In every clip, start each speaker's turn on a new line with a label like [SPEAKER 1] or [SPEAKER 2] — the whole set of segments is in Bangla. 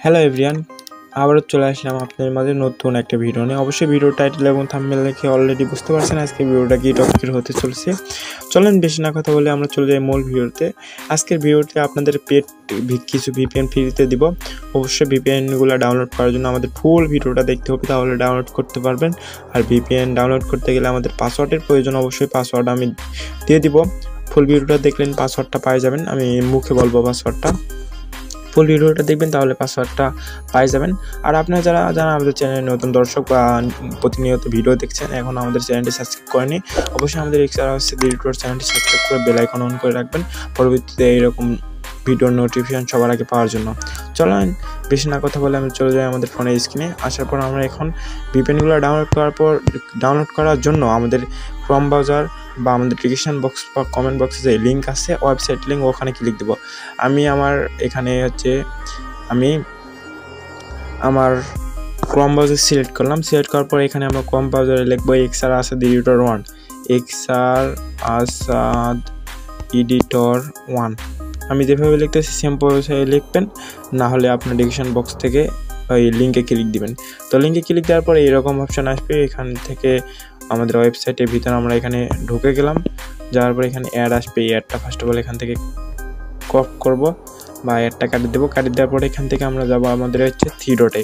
[SPEAKER 1] হ্যালো এভরিওয়ান, আবারও চলে আসলাম আপনাদের মাঝে নতুন একটা ভিডিও নিয়ে। অবশ্যই ভিডিও টাইটেল এবং থাম্বনেল দেখে অলরেডি বুঝতে পারছেন আজকের ভিডিওটা কি টপিকের হতে চলছে। চলেন বেশি না কথা বলে আমরা চলে যাই মূল ভিডিওতে। আজকের ভিডিওতে আপনাদের কিছু ভিপিএন ফ্রিতে দিব। অবশ্যই ভিপিএনগুলো ডাউনলোড করার জন্য আমাদের ফুল ভিডিওটা দেখতে হবে, তাহলে ডাউনলোড করতে পারবেন। আর ভিপিএন ডাউনলোড করতে গেলে আমাদের পাসওয়ার্ডের প্রয়োজন, অবশ্যই পাসওয়ার্ড আমি দিয়ে দিব। ফুল ভিডিওটা দেখলেন পাসওয়ার্ডটা পাই যাবেন, আমি মুখে বলবো পাসওয়ার্ডটা। ফুল ভিডিওটা দেখবেন তাহলে পাসওয়ার্ডটা পাই যাবেন। আর আপনারা যারা আমাদের চ্যানেলে নতুন দর্শক বা প্রতিনিয়ত ভিডিও দেখছেন, এখন আমাদের চ্যানেলটি সাবস্ক্রাইব করেনি, অবশ্যই আমাদের চ্যানেলটি সাবস্ক্রাইব করে বেল আইকন অন করে রাখবেন পরবর্তীতে এইরকম ভিডিওর নোটিফিকেশন সবার আগে পাওয়ার জন্য। চলেন বেশি না কথা বলে আমি চলে যাই আমাদের ফোনের স্ক্রিনে। আসার পর আমরা এখন ভিপিএনগুলো ডাউনলোড করার জন্য আমাদের ক্রোম ব্রাউজার বা আমাদের ডিসক্রিপশন বক্স বা কমেন্ট বক্সে যে লিঙ্ক আছে, ওয়েবসাইট লিঙ্ক, ওখানে ক্লিক দেবো। আমি আমার ক্রোম ব্রাউজার সিলেক্ট করলাম। সিলেক্ট করার পর এখানে আমরা ক্রোম ব্রাউজারে লিখবো XR Asad editor 1, XR Asad editor 1। আমি যেভাবে লিখতেছি সেম প্রসেসে লিখবেন, না হলে আপনার ডিসক্রিপশন বক্স থেকে ওই লিঙ্কে ক্লিক দিবেন। তো লিঙ্কে ক্লিক দেওয়ার পরে এরকম অপশান আসবে। এখান থেকে আমাদের ওয়েবসাইটের ভিতরে আমরা এখানে ঢুকে গেলাম। যাওয়ার পর এখানে অ্যাড আসবে। এই অ্যাডটা ফার্স্ট অফ অল এখান থেকে কপি করব বা অ্যাডটা কাটিয়ে দেবো। কাটিয়ে দেওয়ার পরে এখান থেকে আমরা যাবো আমাদের হচ্ছে থ্রি ডটে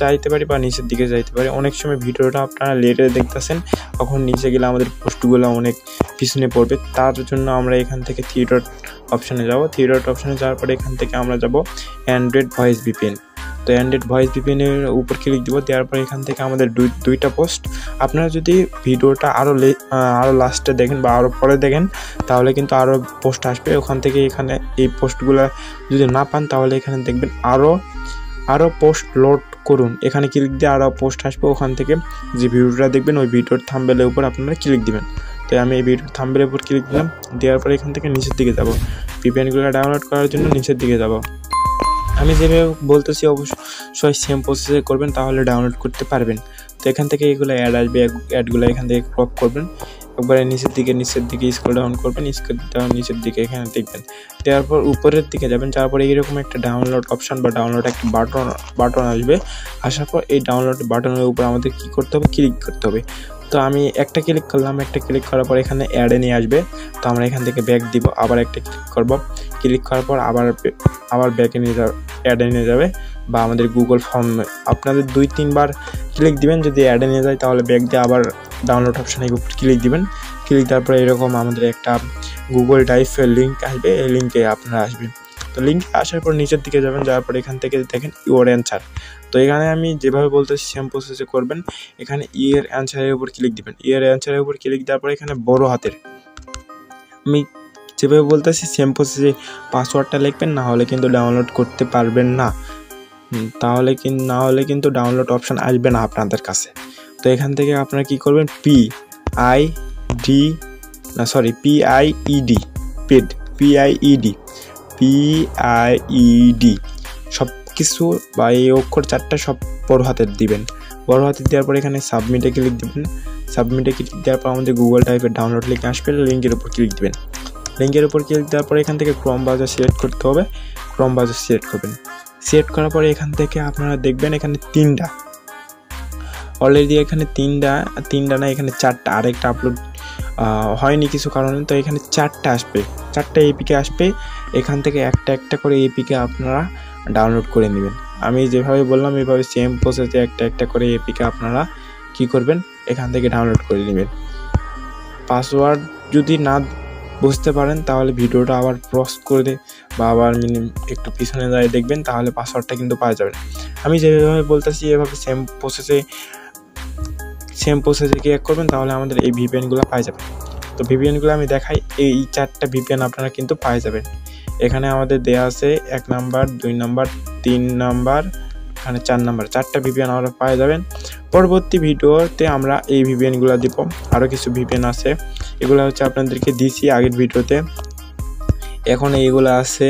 [SPEAKER 1] যাইতে পারি বা নিচের দিকে যাইতে পারি। অনেক সময় ভিডিওটা আপনারা লেটে দেখতেছেন, তখন নিচে গেলে আমাদের পোস্টগুলো অনেক পিছনে পড়বে। তার জন্য আমরা এখান থেকে থ্রি ডট অপশানে যাবো। থ্রি ডট অপশানে যাওয়ার পরে এখান থেকে আমরা যাবো অ্যান্ড্রয়েড ভয়েস ভিপিএন। তো অ্যান্ড্রয়েড ভয়েস ভিপিএনের উপর ক্লিক দিব। দেওয়ার পরে এখান থেকে আমাদের দুইটা পোস্ট। আপনারা যদি ভিডিওটা আরও লাস্টে দেখেন বা আরও পরে দেখেন, তাহলে কিন্তু আরও পোস্ট আসবে। ওখান থেকে এখানে এই পোস্টগুলো যদি না পান, তাহলে এখানে দেখবেন আরও পোস্ট লোড করুন। এখানে ক্লিক দিয়ে আরও পোস্ট আসবে। ওখান থেকে যে ভিডিওটা দেখবেন ওই ভিডিওর থাম্বনেলের উপর আপনারা ক্লিক দিবেন। তো আমি এই ভিডিওর থাম্বনেলের উপর ক্লিক দিলাম। দেওয়ার পরে এখান থেকে নিচের দিকে যাব, ভিপিএনগুলো ডাউনলোড করার জন্য নিচের দিকে যাব। আমি যেভাবে বলতেছি অবশ্যই সেম প্রসেসে করবেন, তাহলে ডাউনলোড করতে পারবেন। তো এখান থেকে এগুলো অ্যাড আসবে, অ্যাডগুলো এখান থেকে ক্রপ করবেন। একবারে নিচের দিকে স্ক্রল ডাউন করবেন, নিচের দিকে এখানে দেখবেন। দেওয়ার পর উপরের দিকে যাবেন। যাওয়ার পরে এইরকম একটা ডাউনলোড অপশান বা ডাউনলোড একটা বাটন আসবে। আসার পর এই ডাউনলোড বাটনের উপর আমাদের কী করতে হবে, ক্লিক করতে হবে। তো আমি একটা ক্লিক করলাম। একটা ক্লিক করার পর এখানে অ্যাডে নিয়ে আসবে। তো আমরা এখান থেকে ব্যাক দিব, আবার একটা ক্লিক করব। ক্লিক করার পর আবার ব্যাকে নিয়ে যাবে, অ্যাডে নিয়ে যাবে বা আমাদের গুগল ফর্ম। আপনাদের 2-3 বার ক্লিক দিবেন। যদি অ্যাডে নিয়ে যায় তাহলে ব্যাক দিয়ে আবার ডাউনলোড অপশানে ক্লিক দিবেন। ক্লিক দেওয়ার পরে এরকম আমাদের একটা গুগল ড্রাইভের লিঙ্ক আসবে, এই লিঙ্কে আপনারা আসবেন। তো লিঙ্কে আসার পর নিচের দিকে যাবেন। যাওয়ার পর এখান থেকে দেখেন ইউর অ্যান্সার। তো এখানে আমি যেভাবে বলতেছি সেম প্রসেসে করবেন। এখানে ইয়ের অ্যান্সারের উপর ক্লিক দিবেন। ইয়ের অ্যান্সারের উপর ক্লিক দেওয়ার পর এখানে বড় হাতের, আমি যেভাবে বলতেছি সেম প্রসেসে পাসওয়ার্ডটা লিখবেন, না হলে কিন্তু ডাউনলোড করতে পারবেন না। না হলে কিন্তু ডাউনলোড অপশান আসবে না আপনাদের কাছে। তো এখান থেকে আপনারা কি করবেন, PIED সব কিছু বা এই অক্ষর 4টা সব বড় হাতের দিবেন। বড় হাতের দেওয়ার পর এখানে সাবমিটে ক্লিক দিবেন। সাবমিটে ক্লিক দেওয়ার পর আমাদের গুগল ড্রাইভের ডাউনলোড লিঙ্ক আসবে, লিঙ্কের উপর ক্লিক দিবেন। লিঙ্কের উপর ক্লিক দেওয়ার পরে এখান থেকে ক্রোম ব্রাউজার সিলেক্ট করতে হবে। ক্রোম ব্রাউজার সিলেক্ট করবেন। সিলেক্ট করার পরে এখান থেকে আপনারা দেখবেন এখানে 3টা অলরেডি, এখানে তিনটা না, এখানে 4টা। আরেকটা আপলোড হয়নি কিছু কারণে। তো এখানে 4টা আসবে, 4টা এপিকে আসবে। এখান থেকে একটা করে এপিকে আপনারা ডাউনলোড করে নেবেন। আমি যেভাবে বললাম এইভাবে সেম প্রসেসে একটা করে এপিকে আপনারা কি করবেন, এখান থেকে ডাউনলোড করে নেবেন। পাসওয়ার্ড যদি না বুঝতে পারেন তাহলে ভিডিওটা আবার পজ করে বা আবার একটু পিছনে যায় দেখবেন, তাহলে পাসওয়ার্ডটা কিন্তু পাওয়া যাবে। আমি যেভাবে বলতেছি এভাবে সেম প্রসেসে ক্লিক করবেন, তাহলে আমাদের এই ভিপিএনগুলো পাওয়া যাবে। তো ভিপিএনগুলো আমি দেখাই। এই 4টা ভিপিএন আপনারা কিন্তু পাওয়া যাবেন। এখানে আমাদের দেওয়া আছে 1 নাম্বার, 2 নাম্বার, 3 নাম্বার, এখানে 4 নাম্বার, 4টা ভিপিএন আমরা পাওয়া যাবেন। পরবর্তী ভিডিওতে আমরা এই ভিপিএনগুলো দিব। আরও কিছু ভিপিএন আছে, এগুলো হচ্ছে আপনাদেরকে দিছি আগের ভিডিওতে। এখন এইগুলো আছে,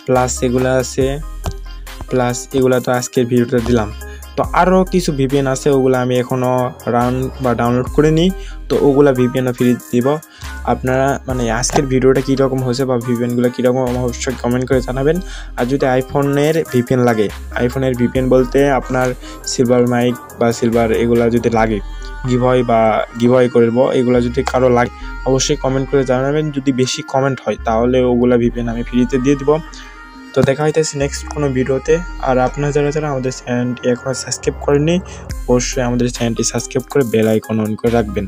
[SPEAKER 1] প্লাস এগুলো তো আজকের ভিডিওতে দিলাম। তো আরও কিছু ভিপিএন আছে, ওগুলো আমি এখনও রান বা ডাউনলোড করে নিই। তো ওগুলা ভিপিএনও ফ্রি দিব। আপনারা মানে আজকের ভিডিওটা কীরকম হয়েছে বা ভিপিএনগুলো কীরকম অবশ্যই কমেন্ট করে জানাবেন। আর যদি আইফোনের ভিপিএন লাগে, আইফোনের ভিপিএন বলতে আপনার সিলভার মাইক বা সিলভার এগুলা যদি লাগে, গিভওয়ে করবো, এগুলা যদি কারো লাগে অবশ্যই কমেন্ট করে জানাবেন। যদি বেশি কমেন্ট হয় তাহলে ওগুলা ভিপিএন আমি ফ্রিতে দিয়ে দিব। তো দেখা হইতেছে নেক্সট কোনো ভিডিওতে। আর আপনারা যারা আমাদের চ্যানেলটি এখনও সাবস্ক্রাইব করেননি অবশ্যই আমাদের চ্যানেলটি সাবস্ক্রাইব করে বেল আইকন অন করে রাখবেন।